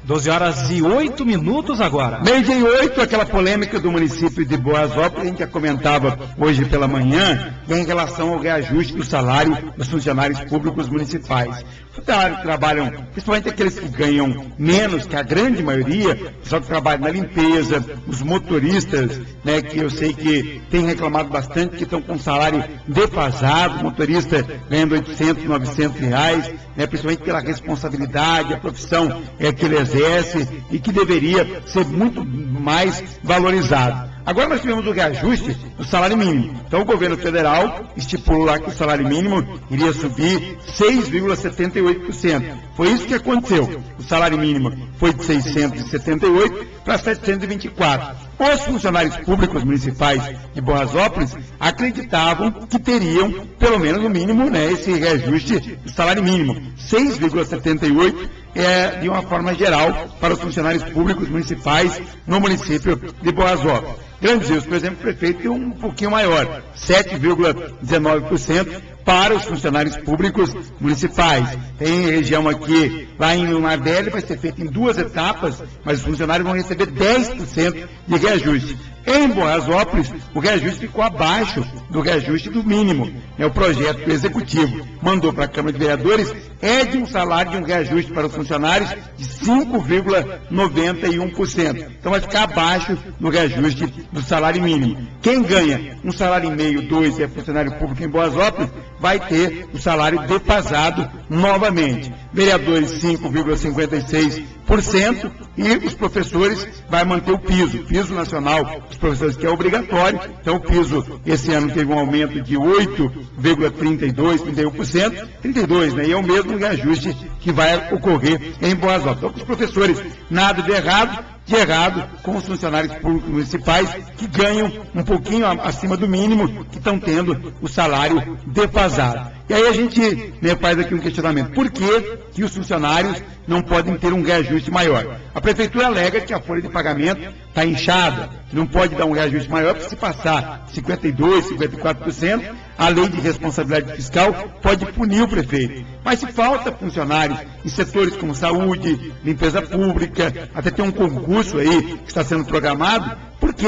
12h08 agora. Meio-dia e 8, aquela polêmica do município de Boasópolis, a gente já comentava hoje pela manhã, em relação ao reajuste do salário dos funcionários públicos municipais. Funcionários que trabalham, principalmente aqueles que ganham menos que a grande maioria, pessoal que trabalha na limpeza, os motoristas, né, que eu sei que tem reclamado bastante, que estão com salário defasado, motorista ganhando 800, 900 reais, né, principalmente pela responsabilidade, a profissão que ele exerce e que deveria ser muito mais valorizado. Agora nós tivemos o reajuste do salário mínimo. Então o governo federal estipulou lá que o salário mínimo iria subir 6,78%. Foi isso que aconteceu. O salário mínimo foi de 678 para 724. Os funcionários públicos municipais de Boasópolis acreditavam que teriam, pelo menos no mínimo, né, esse reajuste do salário mínimo. 6,78 de uma forma geral para os funcionários públicos municipais no município de Boasópolis. Grandes Rios, por exemplo, o prefeito tem um pouquinho maior, 7,19% para os funcionários públicos municipais. Tem região aqui, lá em Mardelli, vai ser feito em 2 etapas, mas os funcionários vão receber 10% de reajuste. Em Boasópolis, o reajuste ficou abaixo do reajuste do mínimo. O projeto que o Executivo mandou para a Câmara de Vereadores é de um salário de um reajuste para os funcionários de 5,91%. Então vai ficar abaixo do reajuste do salário mínimo. Quem ganha um salário e meio, 2, e é funcionário público em Boasópolis, vai ter o salário defasado novamente. Vereadores 5,56% e os professores vai manter o piso nacional dos professores, que é obrigatório. Então o piso esse ano teve um aumento de 8,32%, 31%, 32%, né? E é o mesmo reajuste que vai ocorrer em Boasópolis. Então, os professores, nada de errado com os funcionários públicos municipais que ganham um pouquinho acima do mínimo, que estão tendo o salário defasado. E aí a gente, né, faz aqui um questionamento. Por que os funcionários não podem ter um reajuste maior? A prefeitura alega que a folha de pagamento está inchada, que não pode dar um reajuste maior, porque se passar 52%, 54%, a lei de responsabilidade fiscal pode punir o prefeito. Mas se falta funcionários em setores como saúde, limpeza pública, até tem um concurso aí que está sendo programado, por que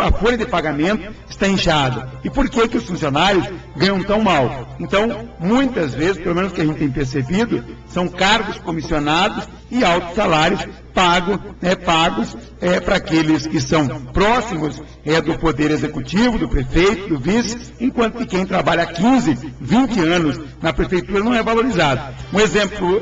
a folha de pagamento está inchada? E por que os funcionários ganham tão mal? Então, muitas vezes, pelo menos que a gente tem percebido, são cargos comissionados e altos salários pagos para aqueles que são próximos do Poder Executivo, do prefeito, do vice, enquanto que quem trabalha há 15, 20 anos na prefeitura não é valorizado. Um exemplo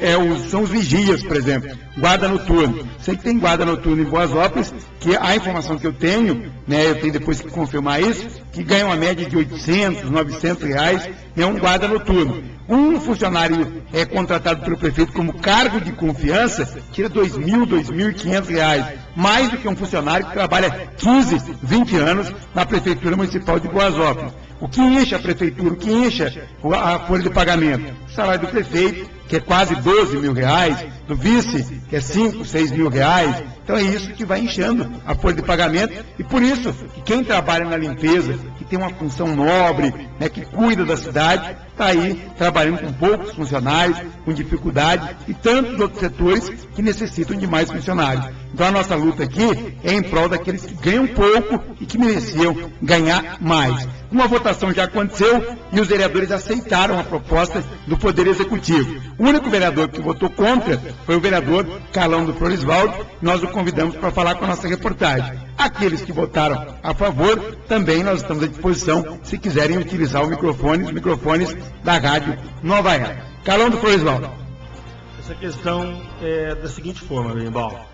são os vigias, por exemplo, guarda noturno. Sei que tem guarda noturno em Boasópolis, que a informação que eu tenho, né, eu tenho depois que confirmar isso, que ganha uma média de 800, 900 reais, é um guarda noturno. Um funcionário contratado pelo prefeito como cargo de confiança tira R$2.000, R$2.500, mais do que um funcionário que trabalha 15, 20 anos na Prefeitura Municipal de Boasópolis. O que enche a prefeitura, o que enche a folha de pagamento? O salário do prefeito, que é quase R$12.000, do vice, que é R$5.000, R$6.000. Então é isso que vai inchando a folha de pagamento, e por isso que quem trabalha na limpeza, que tem uma função nobre, né, que cuida da cidade, está aí trabalhando com poucos funcionários, com dificuldade, e tantos outros setores que necessitam de mais funcionários. Então a nossa luta aqui é em prol daqueles que ganham pouco e que mereciam ganhar mais. Uma votação já aconteceu e os vereadores aceitaram a proposta do Poder Executivo. O único vereador que votou contra foi o vereador Carlão do Floresvaldo. Nós o convidamos para falar com a nossa reportagem. Aqueles que votaram a favor, também nós estamos à disposição, se quiserem utilizar os microfones da Rádio Nova Era. Carlão do Floresvaldo. Essa questão é da seguinte forma, Berimbau.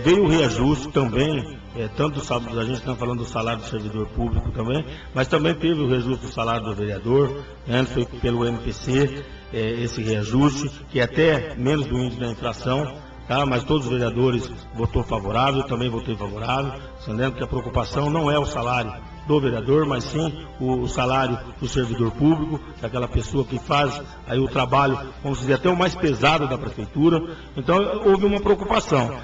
Veio o reajuste também, tanto a gente está falando do salário do servidor público também, mas também teve o reajuste do salário do vereador, né, foi pelo MPC, esse reajuste, que é até menos do índice da inflação, tá, mas todos os vereadores votou favorável, eu também votei favorável, entendendo que a preocupação não é o salário do vereador, mas sim o salário do servidor público, daquela pessoa que faz aí o trabalho, vamos dizer, até o mais pesado da prefeitura. Então houve uma preocupação.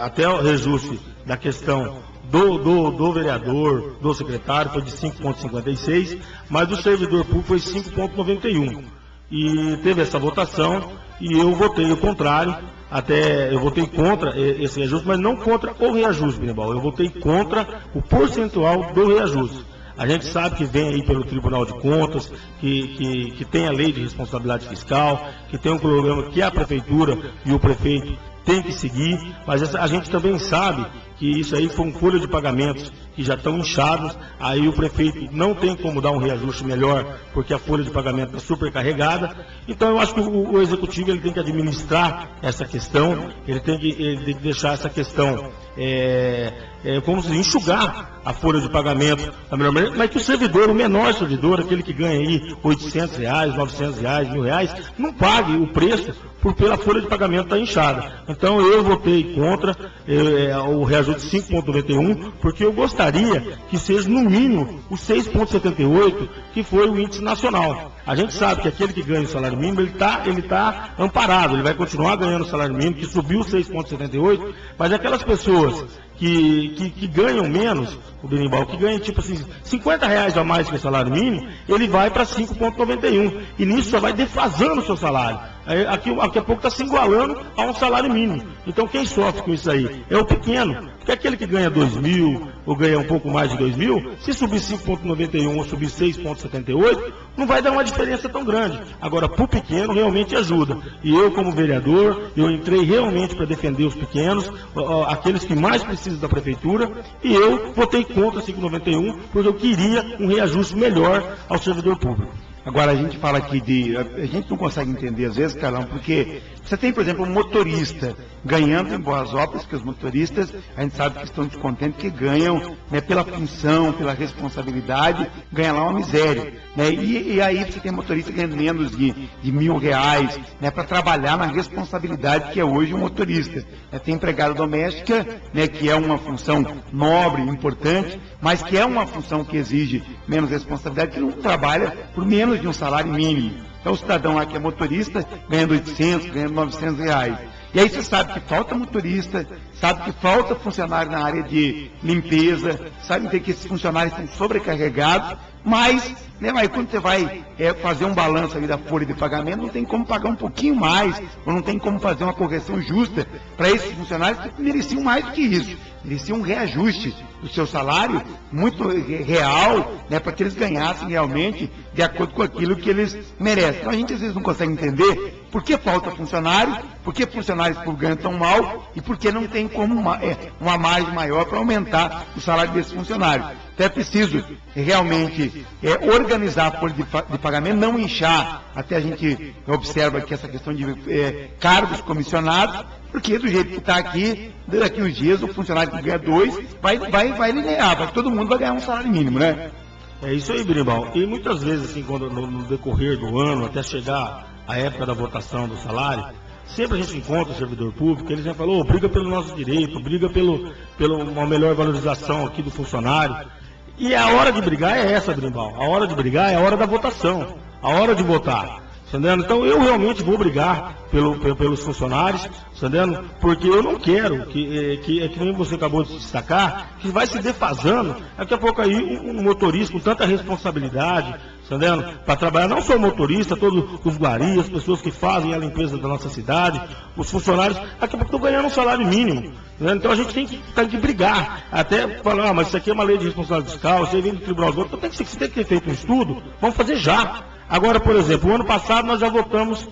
Até o reajuste da questão do vereador, do secretário, foi de 5,56, mas do servidor público foi 5,91. e teve essa votação, e eu votei o contrário, até eu votei contra esse reajuste, mas não contra o reajuste, Benimbal, eu votei contra o percentual do reajuste. A gente sabe que vem aí pelo Tribunal de Contas, que tem a lei de responsabilidade fiscal, que tem um programa que a Prefeitura e o prefeito têm que seguir, mas a gente também sabe que isso aí foi um folha de pagamentos que já estão inchados, aí o prefeito não tem como dar um reajuste melhor, porque a folha de pagamento está supercarregada. Então eu acho que o executivo ele tem que administrar essa questão, ele tem que deixar essa questão, como se enxugar a folha de pagamento da melhor maneira, mas que o servidor, o menor servidor, aquele que ganha aí R$800, R$900, R$1.000, não pague o preço pela folha de pagamento estar inchada. Então eu votei contra o reajuste de 5,91, porque eu gostaria que seja no mínimo o 6,78, que foi o índice nacional. A gente sabe que aquele que ganha o salário mínimo, ele tá amparado, ele vai continuar ganhando o salário mínimo, que subiu 6,78, mas aquelas pessoas que ganham menos, o Benimbal, que ganha tipo assim, R$50 a mais que o salário mínimo, ele vai para 5,91, e nisso só vai defasando o seu salário. Aqui a pouco está se igualando a um salário mínimo. Então quem sofre com isso aí é o pequeno, porque aquele que ganha 2.000 ou ganha um pouco mais de 2.000, se subir 5,91 ou subir 6,78, não vai dar uma diferença tão grande. Agora, para o pequeno, realmente ajuda. E eu, como vereador, eu entrei realmente para defender os pequenos, aqueles que mais precisam da prefeitura, e eu votei contra 5,91, porque eu queria um reajuste melhor ao servidor público. Agora, a gente fala aqui a gente não consegue entender às vezes, Carlão, porque você tem, por exemplo, um motorista ganhando em Boas Obras, que os motoristas, a gente sabe que estão descontentes, que ganham, né, pela função, pela responsabilidade, ganham lá uma miséria, né, e aí você tem motorista ganhando menos de R$1.000, né, para trabalhar na responsabilidade que é hoje o motorista. Tem empregada doméstica, né, que é uma função nobre, importante, mas que é uma função que exige menos responsabilidade, que não trabalha por menos de um salário mínimo. Então o cidadão lá que é motorista, ganhando 800, ganhando R$900. E aí você sabe que falta motorista, sabe que falta funcionário na área de limpeza, sabe que esses funcionários estão sobrecarregados, mas quando você vai fazer um balanço ali da folha de pagamento, não tem como pagar um pouquinho mais, ou não tem como fazer uma correção justa para esses funcionários que mereciam mais do que isso. Mereciam um reajuste do seu salário muito real, né, para que eles ganhassem realmente de acordo com aquilo que eles merecem. Então a gente às vezes não consegue entender por que falta funcionário, por que funcionários públicos ganham tão mal e por que não tem como uma margem maior para aumentar o salário desses funcionários. Então é preciso realmente organizar a folha de pagamento, não inchar, até a gente observa aqui essa questão de cargos comissionados, porque do jeito que está aqui, daqui uns dias o funcionário que ganha 2 vai linear, todo mundo vai ganhar um salário mínimo, né? É isso aí, Benimbal. E muitas vezes, assim, quando no decorrer do ano, até chegar a época da votação do salário, sempre a gente encontra o servidor público, ele já falou, briga pelo nosso direito, briga pela uma melhor valorização aqui do funcionário. E a hora de brigar é essa, Benimbal. A hora de brigar é a hora da votação, a hora de votar. Entendendo? Então eu realmente vou brigar pelos funcionários, entendendo? Porque eu não quero que nem você acabou de destacar, que vai se defasando, daqui a pouco aí um motorista com tanta responsabilidade, entendendo? Para trabalhar, não só o motorista, todos os guaris, as pessoas que fazem a limpeza da nossa cidade, os funcionários, daqui a pouco estão ganhando um salário mínimo. Entendeu? Então a gente tem que brigar, até falar, mas isso aqui é uma lei de responsabilidade fiscal, você vem do Tribunal de Contas, então você tem que ter feito um estudo, vamos fazer já. Agora, por exemplo, o ano passado nós já votamos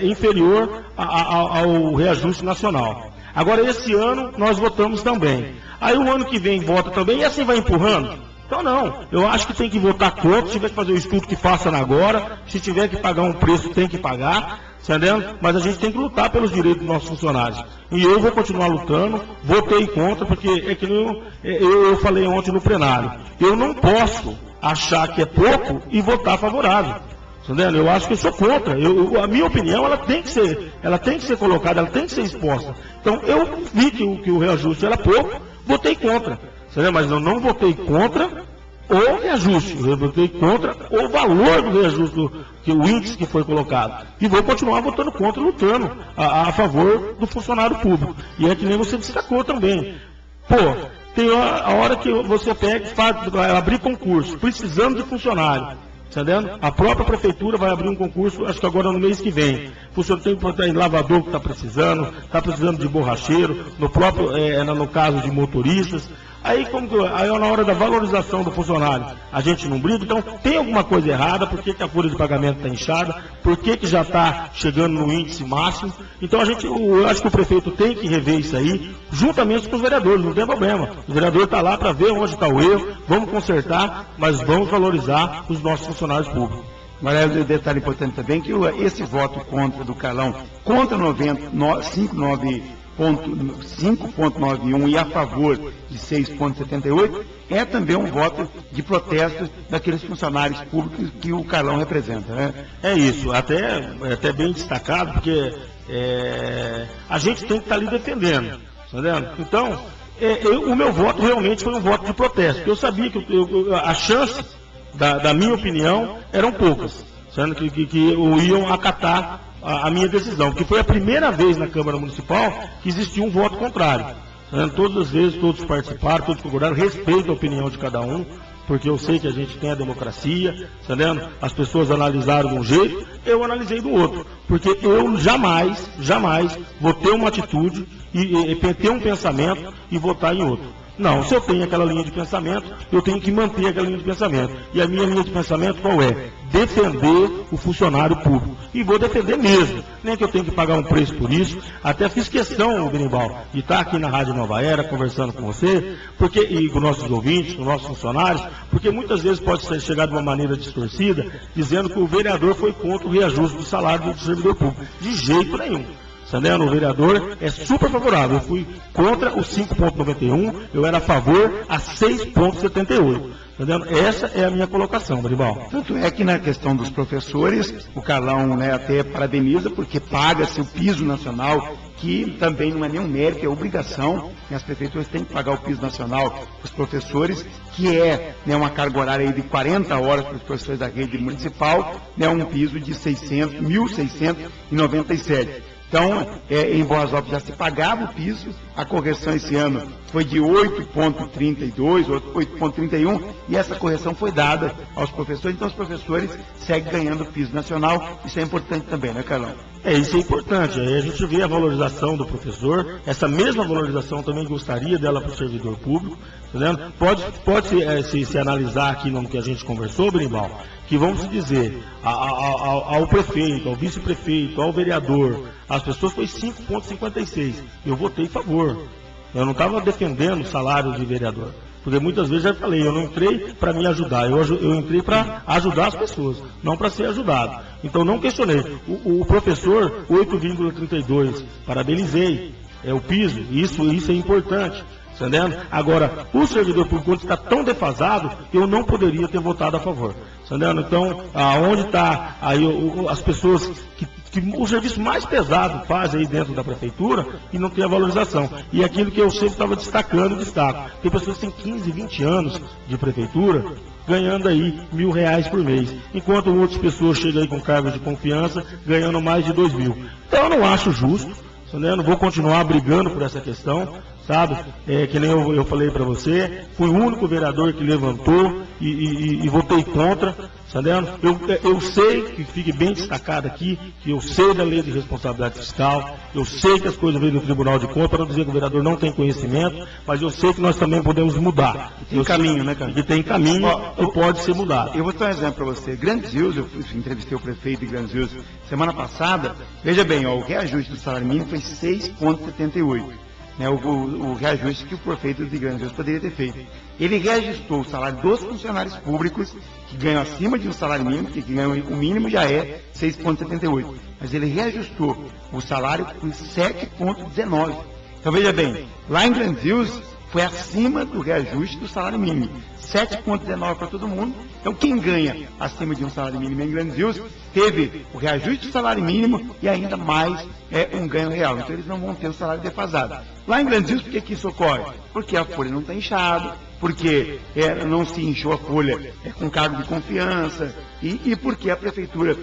inferior ao reajuste nacional. Agora, esse ano, nós votamos também. Aí o ano que vem vota também, e assim vai empurrando. Então, não. Eu acho que tem que votar contra, se tiver que fazer o estudo que faça agora, se tiver que pagar um preço, tem que pagar, entendeu? Mas a gente tem que lutar pelos direitos dos nossos funcionários. E eu vou continuar lutando, votei contra, porque é que eu falei ontem no plenário. Eu não posso achar que é pouco e votar favorável. Entendeu? Eu acho que eu sou contra. A minha opinião ela tem que ser colocada, ela tem que ser exposta. Então eu vi que o reajuste era pouco, votei contra. Entendeu? Mas eu não votei contra o reajuste, eu votei contra o valor do reajuste, o índice que foi colocado. E vou continuar votando contra, lutando a favor do funcionário público. E é que nem você destacou também. Tem a hora que você pega e vai abrir concurso, precisando de funcionário. entendendo? A própria prefeitura vai abrir um concurso, acho que agora no mês que vem. O senhor tem que botar em lavador que está precisando de borracheiro, no caso de motoristas. Aí, na hora da valorização do funcionário, a gente não briga, então tem alguma coisa errada, por que a folha de pagamento está inchada, por que já está chegando no índice máximo. Então eu acho que o prefeito tem que rever isso aí, juntamente com os vereadores, não tem problema. O vereador está lá para ver onde está o erro, vamos consertar, mas vamos valorizar os nossos funcionários públicos. Agora, um detalhe importante também, que esse voto contra do Carlão, contra 5,91 e a favor de 6,78, é também um voto de protesto daqueles funcionários públicos que o Carlão representa, né? É isso, até bem destacado, porque a gente tem que estar ali defendendo, entendeu? Então, o meu voto realmente foi um voto de protesto, porque eu sabia que a chance, da minha opinião, eram poucas, sendo que iam acatar a minha decisão, porque foi a primeira vez na Câmara Municipal que existiu um voto contrário. Todas as vezes, todos participaram, todos concordaram, respeito a opinião de cada um, porque eu sei que a gente tem a democracia, entendendo? As pessoas analisaram de um jeito, eu analisei do outro, porque eu jamais vou ter uma atitude e ter um pensamento e votar em outro. Não, se eu tenho aquela linha de pensamento, eu tenho que manter aquela linha de pensamento. E a minha linha de pensamento qual é? Defender o funcionário público. E vou defender mesmo. Nem que eu tenha que pagar um preço por isso. Até fiz questão, Berimbau, de estar aqui na Rádio Nova Era, conversando com você, e com nossos ouvintes, com nossos funcionários, porque muitas vezes pode chegar de uma maneira distorcida, dizendo que o vereador foi contra o reajuste do salário do servidor público. De jeito nenhum. Entendendo? O vereador é super favorável. Eu fui contra o 5,91, eu era a favor a 6,78. Entendendo? Essa é a minha colocação, Berimbau. Tanto é que na questão dos professores, o Carlão, né, até parabeniza, porque paga-se o piso nacional, que também não é nenhum mérito, é obrigação, e as prefeituras têm que pagar o piso nacional para os professores, que é, né, uma carga horária aí de 40 horas para os professores da rede municipal, né, um piso de 1.697. Então, em Boas Novas já se pagava o piso, a correção esse ano foi de 8,32, 8,31, e essa correção foi dada aos professores, então os professores seguem ganhando o piso nacional, isso é importante também, né, Carlão? Isso é importante, aí a gente vê a valorização do professor, essa mesma valorização também gostaria dela para o servidor público, entendeu? Pode se analisar aqui no que a gente conversou, Berimbau, que vamos dizer, ao prefeito, ao vice-prefeito, ao vereador, as pessoas foi 5,56. Eu votei a favor. Eu não estava defendendo o salário de vereador. Porque muitas vezes já falei, eu não entrei para me ajudar, eu entrei para ajudar as pessoas, não para ser ajudado. Então não questionei. O professor, 8,32, parabenizei. É o piso, isso é importante. Entendendo? Agora, o servidor público, quando está tão defasado, eu não poderia ter votado a favor. Entendendo? Então, aonde está aí as pessoas que o serviço mais pesado faz aí dentro da prefeitura e não tem a valorização. E aquilo que eu sempre estava destacando, destaco. Tem pessoas que têm 15, 20 anos de prefeitura, ganhando aí R$1.000 por mês. Enquanto outras pessoas chegam aí com cargos de confiança, ganhando mais de 2.000. Então, eu não acho justo. Entendeu? Vou continuar brigando por essa questão, sabe? Que nem eu falei para você, fui o único vereador que levantou e votei contra, entendeu? Eu sei, que fique bem destacado aqui, que eu sei da lei de responsabilidade fiscal, eu sei que as coisas vêm do Tribunal de Contas, para não dizer que o vereador não tem conhecimento, mas eu sei que nós também podemos mudar. Tem caminho, né, cara? Que tem caminho que pode ser mudado. Eu vou dar um exemplo para você. Grandes Rios, eu entrevistei o prefeito de Grandes Rios semana passada, veja bem, o reajuste do salário mínimo foi 6,78. Né, o reajuste que o prefeito de Grandes Rios poderia ter feito. Ele reajustou o salário dos funcionários públicos, que ganham acima de um salário mínimo, que ganham o mínimo já é 6,78. Mas ele reajustou o salário por 7,19. Então veja bem, lá em Grandes Rios foi acima do reajuste do salário mínimo. 7,19 para todo mundo. Então, quem ganha acima de um salário mínimo em Grandes Rios teve o reajuste do salário mínimo e ainda mais um ganho real. Então, eles não vão ter o salário defasado. Lá em Grandes Rios, por que isso ocorre? Porque a folha não está inchada, porque não se inchou a folha com cargo de confiança e porque a prefeitura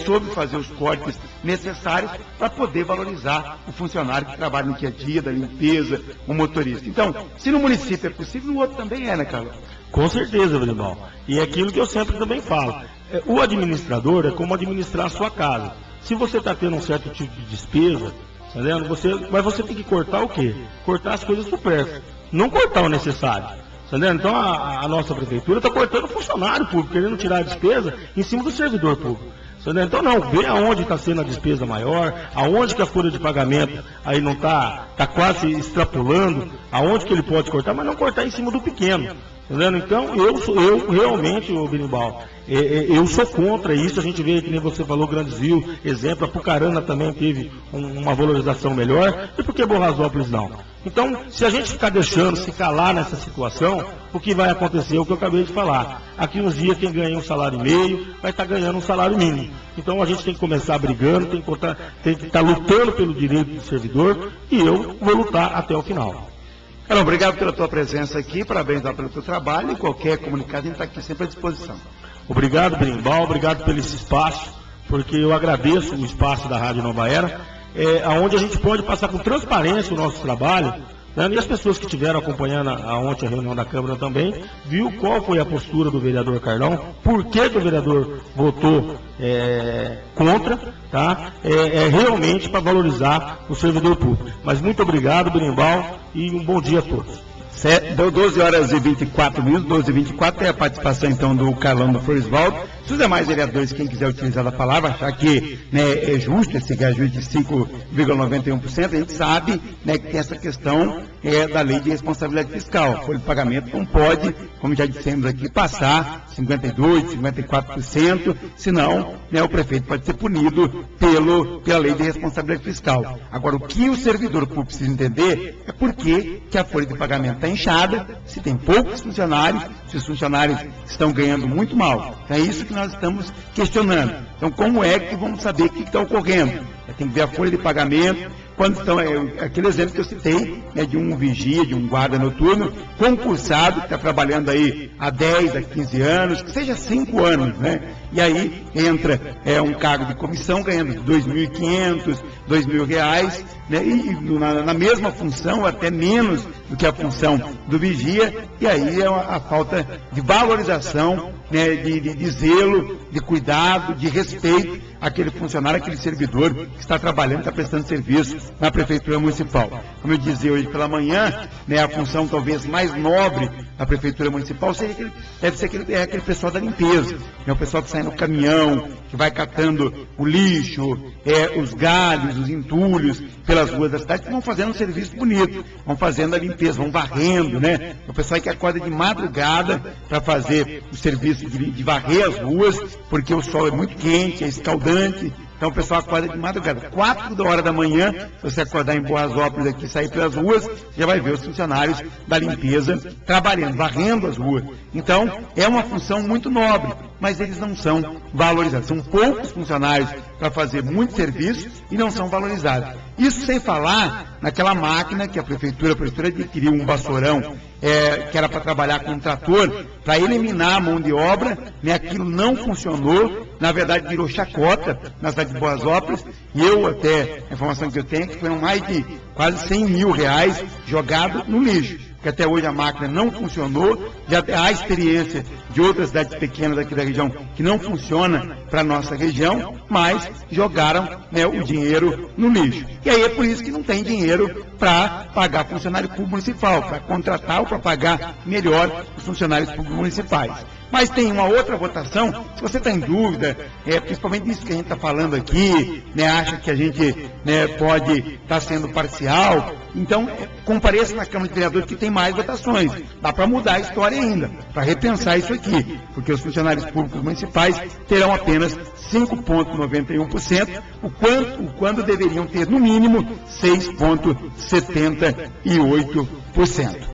soube fazer os cortes necessários para poder valorizar o funcionário que trabalha no dia a dia, da limpeza, o motorista. Então, se no município é possível, no outro também né, Carlos? Com certeza, Berimbau. E é aquilo que eu sempre também falo. O administrador é como administrar a sua casa. Se você está tendo um certo tipo de despesa, tá vendo? Mas você tem que cortar o quê? Cortar as coisas supérfluas, não cortar o necessário. Tá vendo? Então a nossa prefeitura está cortando o funcionário público, querendo tirar a despesa em cima do servidor público. Então não, vê aonde está sendo a despesa maior, aonde que a folha de pagamento aí não está quase extrapolando, aonde que ele pode cortar, mas não cortar em cima do pequeno. Entendeu? Então, eu realmente, Berimbau, eu sou contra isso. A gente vê, que nem você falou, Grandesville, exemplo, a Pucarana também teve uma valorização melhor, e por que Borrasópolis não? Então, se a gente ficar deixando se calar nessa situação, o que vai acontecer é o que eu acabei de falar. Aqui uns dias, quem ganha 1,5 salário vai estar ganhando 1 salário mínimo. Então, a gente tem que começar brigando, tem que estar lutando pelo direito do servidor, e eu vou lutar até o final. Carlão, obrigado pela tua presença aqui, parabéns pelo teu trabalho, e qualquer comunicado a gente está aqui sempre à disposição. Obrigado, Berimbau, obrigado pelo esse espaço, porque eu agradeço o espaço da Rádio Nova Era, onde a gente pode passar com transparência o nosso trabalho, né? E as pessoas que estiveram acompanhando ontem a reunião da Câmara também, viu qual foi a postura do vereador Carlão, por que o vereador votou contra, tá? Realmente para valorizar o servidor público. Mas muito obrigado, Berimbau, e um bom dia a todos. Deu 12 horas e 24 minutos, 12 e 24, tem a participação então do Carlão do Floresvaldo. Se os demais vereadores, quem quiser utilizar a palavra, achar que, né, é justo esse reajuste de 5,91%, a gente sabe, né, que tem essa questão da lei de responsabilidade fiscal. A folha de pagamento não pode, como já dissemos aqui, passar 52%, 54%, senão, né, o prefeito pode ser punido pela lei de responsabilidade fiscal. Agora, o que o servidor público precisa entender é por que a folha de pagamento está inchada, se tem poucos funcionários, se os funcionários estão ganhando muito mal. É isso que nós estamos questionando. Então, como é que vamos saber o que está ocorrendo? Tem que ver a folha de pagamento. Quando estão, aquele exemplo que eu citei, né, de um vigia, de um guarda noturno, concursado, que está trabalhando aí há 10, há 15 anos, que seja 5 anos, né? E aí entra um cargo de comissão ganhando R$ 2.500, R$ 2.000, né? E na mesma função, até menos do que a função do vigia, e aí é a falta de valorização, né, de zelo, de cuidado, de respeito àquele funcionário, àquele servidor que está trabalhando, está prestando serviço na Prefeitura Municipal. Como eu dizia hoje pela manhã, né, a função talvez mais nobre da Prefeitura Municipal deve ser aquele pessoal da limpeza, né, o pessoal que sai no caminhão, que vai catando o lixo, os galhos, os entulhos pelas ruas da cidade, que vão fazendo um serviço bonito, vão fazendo a limpeza, vão varrendo, né? O pessoal que acorda de madrugada para fazer o serviço de varrer as ruas, porque o sol é muito quente, é escaldante. Então o pessoal acorda de madrugada, 4 horas da manhã, se você acordar em Borrasópolis aqui e sair pelas ruas, você já vai ver os funcionários da limpeza trabalhando, varrendo as ruas. Então, é uma função muito nobre, mas eles não são valorizados. São poucos funcionários para fazer muito serviço e não são valorizados. Isso sem falar naquela máquina que a prefeitura adquiriu um vassourão, que era para trabalhar com um trator, para eliminar a mão de obra, né? Aquilo não funcionou, na verdade virou chacota na cidade de Borrasópolis, e até, a informação que eu tenho, que foram mais de quase R$ 100 mil jogado no lixo, que até hoje a máquina não funcionou. Já há experiência de outras cidades pequenas aqui da região que não funciona para a nossa região, mas jogaram, né, o dinheiro no lixo. E aí é por isso que não tem dinheiro para pagar funcionário público municipal, para contratar ou para pagar melhor os funcionários públicos municipais. Mas tem uma outra votação, se você está em dúvida, principalmente isso que a gente está falando aqui, né, acha que a gente, né, pode estar sendo parcial, então compareça na Câmara de Vereadores que tem mais votações. Dá para mudar a história ainda, para repensar isso aqui, porque os funcionários públicos municipais terão apenas 5,91%, quando deveriam ter no mínimo 6,78%.